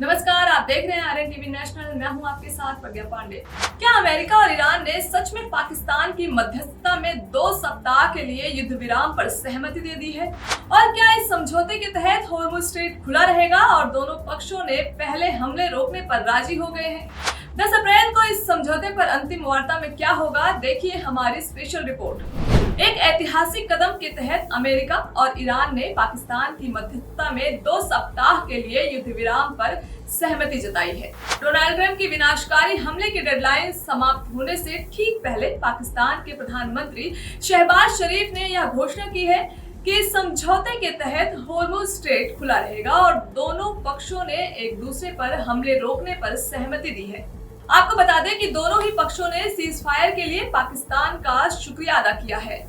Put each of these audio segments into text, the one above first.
नमस्कार, आप देख रहे हैं आरएन टीवी नेशनल। मैं हूं आपके साथ प्रज्ञा पांडे। क्या अमेरिका और ईरान ने सच में पाकिस्तान की मध्यस्थता में 2 सप्ताह के लिए युद्ध विराम पर सहमति दे दी है? और क्या इस समझौते के तहत होर्मुज स्ट्रेट खुला रहेगा और दोनों पक्षों ने पहले हमले रोकने पर राजी हो गए हैं? 10 अप्रैल को इस समझौते पर अंतिम वार्ता में क्या होगा, देखिए हमारी स्पेशल रिपोर्ट। एक ऐतिहासिक कदम के तहत अमेरिका और ईरान ने पाकिस्तान की मध्यस्थता में 2 सप्ताह के लिए युद्ध विराम पर सहमति जताई है। डोनाल्ड ट्रंप की विनाशकारी हमले की डेडलाइन समाप्त होने से ठीक पहले पाकिस्तान के प्रधानमंत्री शहबाज शरीफ ने यह घोषणा की है कि इस समझौते के तहत होर्मुज स्ट्रेट खुला रहेगा और दोनों पक्षों ने एक दूसरे पर हमले रोकने पर सहमति दी है। आपको बता दें कि दोनों ही पक्षों ने सीज फायर के लिए पाकिस्तान का शुक्रिया अदा किया है।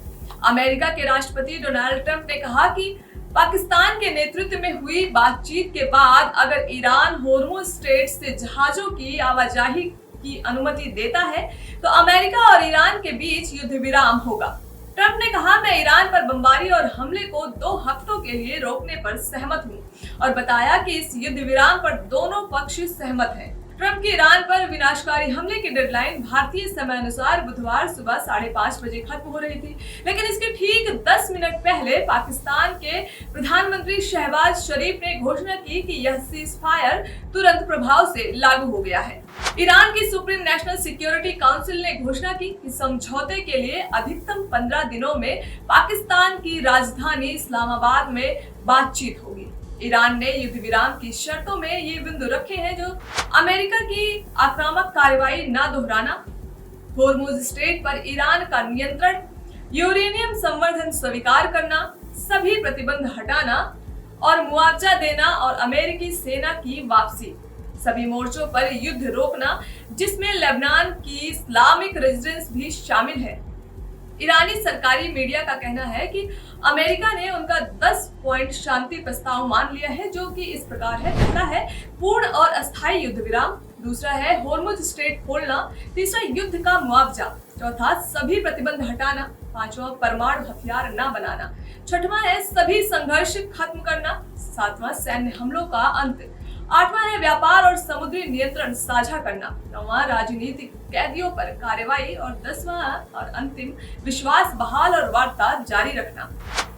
अमेरिका के राष्ट्रपति डोनाल्ड ट्रंप ने कहा कि पाकिस्तान के नेतृत्व में हुई बातचीत के बाद अगर ईरान होर्मुज स्ट्रेट से जहाजों की आवाजाही की अनुमति देता है तो अमेरिका और ईरान के बीच युद्ध विराम होगा। ट्रंप ने कहा, मैं ईरान पर बमबारी और हमले को 2 हफ्तों के लिए रोकने पर सहमत हूं और बताया कि इस युद्ध विराम पर दोनों पक्ष सहमत हैं। ट्रंप की ईरान पर विनाशकारी हमले की डेडलाइन भारतीय समय अनुसार बुधवार सुबह 5:30 बजे खत्म हो रही थी, लेकिन इसके ठीक 10 मिनट पहले पाकिस्तान के प्रधानमंत्री शहबाज शरीफ ने घोषणा की कि यह सीज फायर तुरंत प्रभाव से लागू हो गया है। ईरान की सुप्रीम नेशनल सिक्योरिटी काउंसिल ने घोषणा की कि समझौते के लिए अधिकतम 15 दिनों में पाकिस्तान की राजधानी इस्लामाबाद में बातचीत होगी। ईरान ने युद्ध विराम की शर्तों में ये बिंदु रखे हैं जो अमेरिका की आक्रामक कार्रवाई न दोहराना, होर्मुज स्ट्रेट पर ईरान का नियंत्रण, यूरेनियम संवर्धन स्वीकार करना, सभी प्रतिबंध हटाना और मुआवजा देना और अमेरिकी सेना की वापसी, सभी मोर्चों पर युद्ध रोकना जिसमें लेबनान की इस्लामिक रेजिडेंस भी शामिल है। ईरानी सरकारी मीडिया का कहना है कि अमेरिका ने उनका 10 पॉइंट शांति प्रस्ताव मान लिया है, जो कि इस प्रकार है। पहला है पूर्ण और अस्थायी युद्ध विराम, दूसरा है होर्मुज स्ट्रेट खोलना, तीसरा युद्ध का मुआवजा, चौथा सभी प्रतिबंध हटाना, पांचवा परमाणु हथियार न बनाना, छठवां है सभी संघर्ष खत्म करना, सातवां सैन्य हमलों का अंत, आठवां है व्यापार और समुद्री नियंत्रण साझा करना, नौवां राजनीतिक कैदियों पर कार्रवाई और 10वां और अंतिम विश्वास बहाल और वार्ता जारी रखना।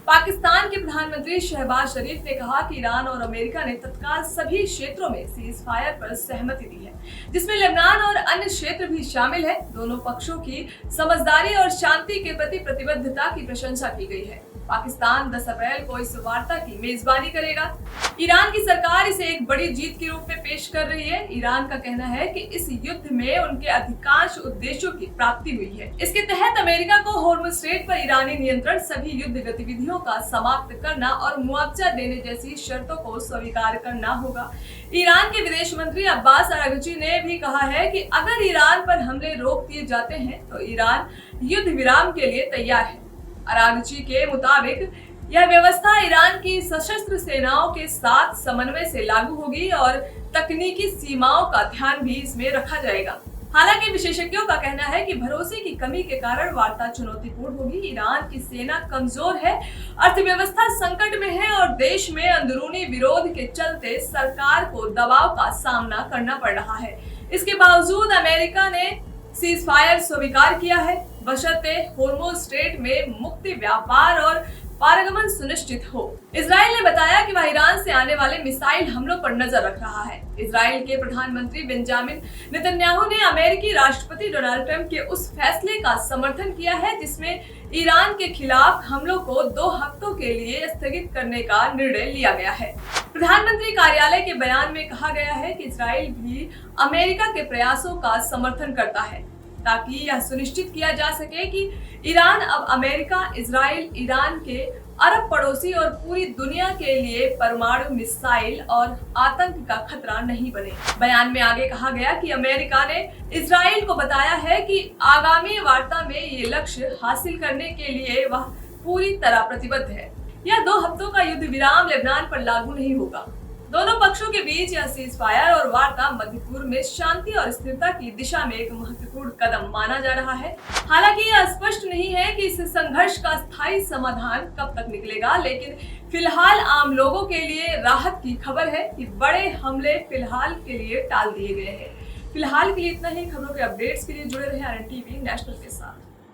पाकिस्तान के प्रधानमंत्री शहबाज शरीफ ने कहा कि ईरान और अमेरिका ने तत्काल सभी क्षेत्रों में सीज फायर पर सहमति दी है, जिसमें लेबनान और अन्य क्षेत्र भी शामिल है। दोनों पक्षों की समझदारी और शांति के प्रति प्रतिबद्धता की प्रशंसा की गई है। पाकिस्तान 10 अप्रैल को इस वार्ता की मेजबानी करेगा। ईरान की सरकार इसे एक बड़ी जीत के रूप में पेश कर रही है। ईरान का कहना है कि इस युद्ध में उनके अधिकांश उद्देश्यों की प्राप्ति हुई है। इसके तहत अमेरिका को होर्मुज स्ट्रेट पर ईरानी नियंत्रण, सभी युद्ध गतिविधियों का समाप्त करना और मुआवजा देने जैसी शर्तों को स्वीकार करना होगा। ईरान के विदेश मंत्री अब्बास अरागची ने भी कहा है कि अगर ईरान पर हमले रोक दिए जाते हैं तो ईरान युद्ध विराम के लिए तैयार है। अरागची के मुताबिक यह व्यवस्था ईरान की सशस्त्र सेनाओं के साथ समन्वय से लागू होगी और तकनीकी सीमाओं का ध्यान भी इसमें रखा जाएगा। हालांकि विशेषज्ञों का कहना है कि भरोसे की कमी के कारण वार्ता चुनौतीपूर्ण होगी। ईरान की सेना कमजोर है, अर्थव्यवस्था संकट में है और देश में अंदरूनी विरोध के चलते सरकार को दबाव का सामना करना पड़ रहा है। इसके बावजूद अमेरिका ने सीज फायर स्वीकार किया है, बशर्ते होर्मुज स्ट्रेट में मुक्त व्यापार और पारगमन सुनिश्चित हो। इजराइल ने बताया कि वह ईरान से आने वाले मिसाइल हमलों पर नजर रख रहा है। इजराइल के प्रधानमंत्री बेंजामिन नेतन्याहू ने अमेरिकी राष्ट्रपति डोनाल्ड ट्रंप के उस फैसले का समर्थन किया है जिसमें ईरान के खिलाफ हमलों को 2 हफ्तों के लिए स्थगित करने का निर्णय लिया गया है। प्रधानमंत्री कार्यालय के बयान में कहा गया है कि इजराइल भी अमेरिका के प्रयासों का समर्थन करता है ताकि यह सुनिश्चित किया जा सके कि ईरान अब अमेरिका, इजराइल, ईरान के अरब पड़ोसी और पूरी दुनिया के लिए परमाणु मिसाइल और आतंक का खतरा नहीं बने। बयान में आगे कहा गया कि अमेरिका ने इजराइल को बताया है कि आगामी वार्ता में ये लक्ष्य हासिल करने के लिए वह पूरी तरह प्रतिबद्ध है। यह 2 हफ्तों का युद्ध विराम लेबनान पर लागू नहीं होगा। दोनों पक्षों के बीच यह सीज फायर और वार्ता मध्य पूर्व में शांति और स्थिरता की दिशा में एक महत्वपूर्ण कदम माना जा रहा है। हालांकि यह स्पष्ट नहीं है कि इस संघर्ष का स्थायी समाधान कब तक निकलेगा, लेकिन फिलहाल आम लोगों के लिए राहत की खबर है कि बड़े हमले फिलहाल के लिए टाल दिए गए हैं। फिलहाल के लिए इतना ही। खबरों के अपडेट्स के लिए जुड़े रहे RNTV नेशनल के साथ।